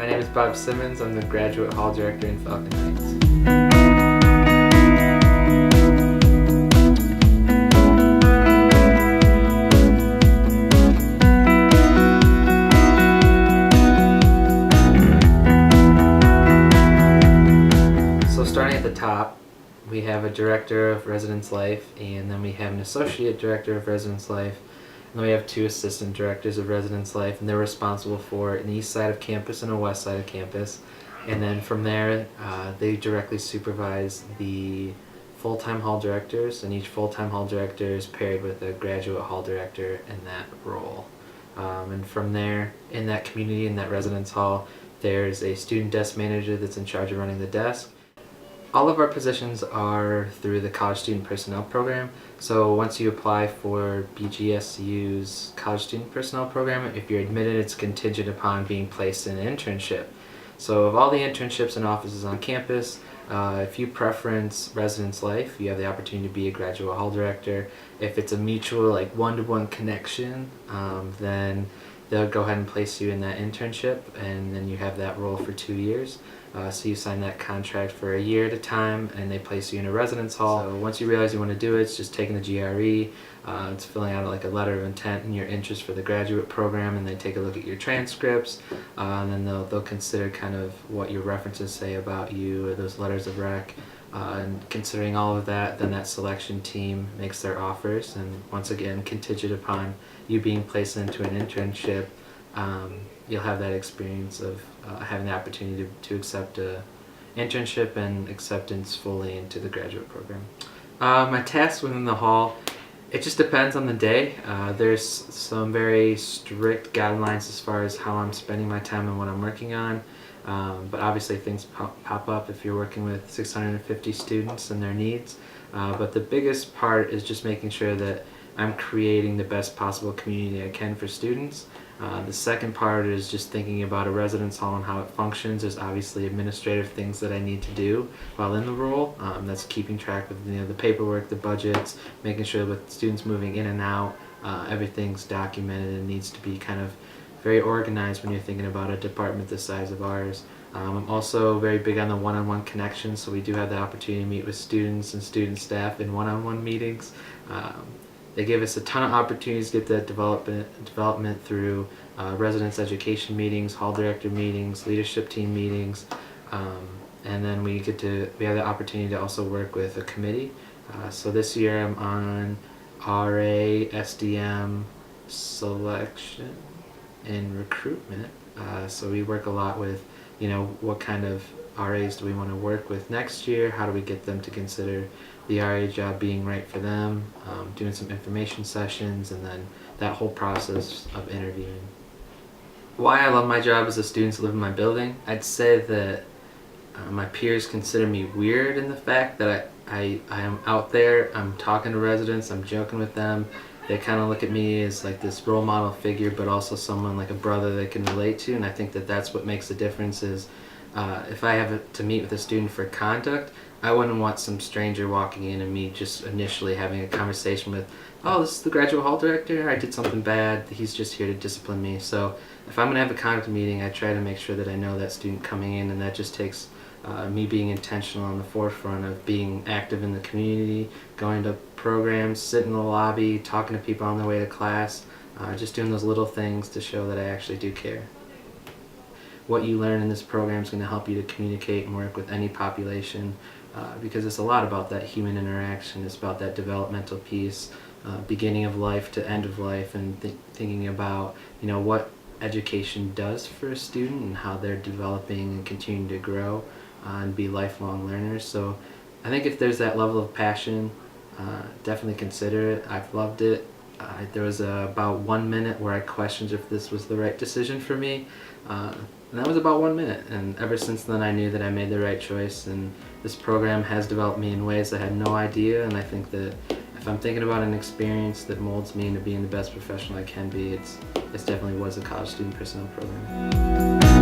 My name is Bob Simmons. I'm the Graduate Hall Director in Falcon Heights. So starting at the top, we have a Director of Residence Life, and then we have an Associate Director of Residence Life, and then we have 2 Assistant Directors of Residence Life, and they're responsible for an east side of campus and a west side of campus. And then from there, they directly supervise the full-time hall directors, and each full-time hall director is paired with a graduate hall director in that role. And from there, in that community, in that residence hall, there's a student desk manager that's in charge of running the desk. All of our positions are through the College Student Personnel Program. So once you apply for BGSU's College Student Personnel Program, if you're admitted, it's contingent upon being placed in an internship. So of all the internships and offices on campus, if you preference residence life, you have the opportunity to be a graduate hall director. If it's a mutual, like one-to-one connection, then they'll go ahead and place you in that internship, and then you have that role for 2 years. So you sign that contract for a year at a time, and they place you in a residence hall. So once you realize you want to do it, it's just taking the GRE, it's filling out like a letter of intent and your interest for the graduate program, and they take a look at your transcripts, and then they'll consider kind of what your references say about you, or those letters of rec. And considering all of that, then that selection team makes their offers, and once again, contingent upon you being placed into an internship, you'll have that experience of having the opportunity to accept a internship and acceptance fully into the graduate program. My tasks within the hall, it just depends on the day. There's some very strict guidelines as far as how I'm spending my time and what I'm working on. But obviously things pop up if you're working with 650 students and their needs. But the biggest part is just making sure that I'm creating the best possible community I can for students. The second part is just thinking about a residence hall and how it functions. There's obviously administrative things that I need to do while in the role. That's keeping track of the paperwork, the budgets, making sure with students moving in and out, everything's documented and needs to be kind of very organized when you're thinking about a department the size of ours. I'm also very big on the one-on-one connection, so we do have the opportunity to meet with students and student staff in one-on-one meetings. They give us a ton of opportunities to get that development through residence education meetings, hall director meetings, leadership team meetings, and then we have the opportunity to also work with a committee. So this year I'm on RA, SDM, selection, and recruitment. So we work a lot with, what kind of RAs do we want to work with next year? How do we get them to consider the RA job being right for them? Doing some information sessions, and then that whole process of interviewing. Why I love my job as the students live in my building, I'd say that my peers consider me weird in the fact that I am out there, I'm talking to residents, I'm joking with them. They kind of look at me as like this role model figure, but also someone like a brother they can relate to, and I think that that's what makes the difference. Is if I have to meet with a student for conduct, I wouldn't want some stranger walking in and me just initially having a conversation with, oh, this is the graduate hall director, I did something bad, he's just here to discipline me. So if I'm going to have a conduct meeting, I try to make sure that I know that student coming in, and that just takes me being intentional on the forefront of being active in the community, going to programs, sitting in the lobby, talking to people on their way to class, just doing those little things to show that I actually do care. What you learn in this program is going to help you to communicate and work with any population, because it's a lot about that human interaction. It's about that developmental piece, beginning of life to end of life, and thinking about what education does for a student and how they're developing and continuing to grow and be lifelong learners. So I think if there's that level of passion, definitely consider it. I've loved it. There was about 1 minute where I questioned if this was the right decision for me, and that was about 1 minute, and ever since then I knew that I made the right choice, and this program has developed me in ways I had no idea. And I think that if I'm thinking about an experience that molds me into being the best professional I can be, it's definitely was a College Student Personnel Program.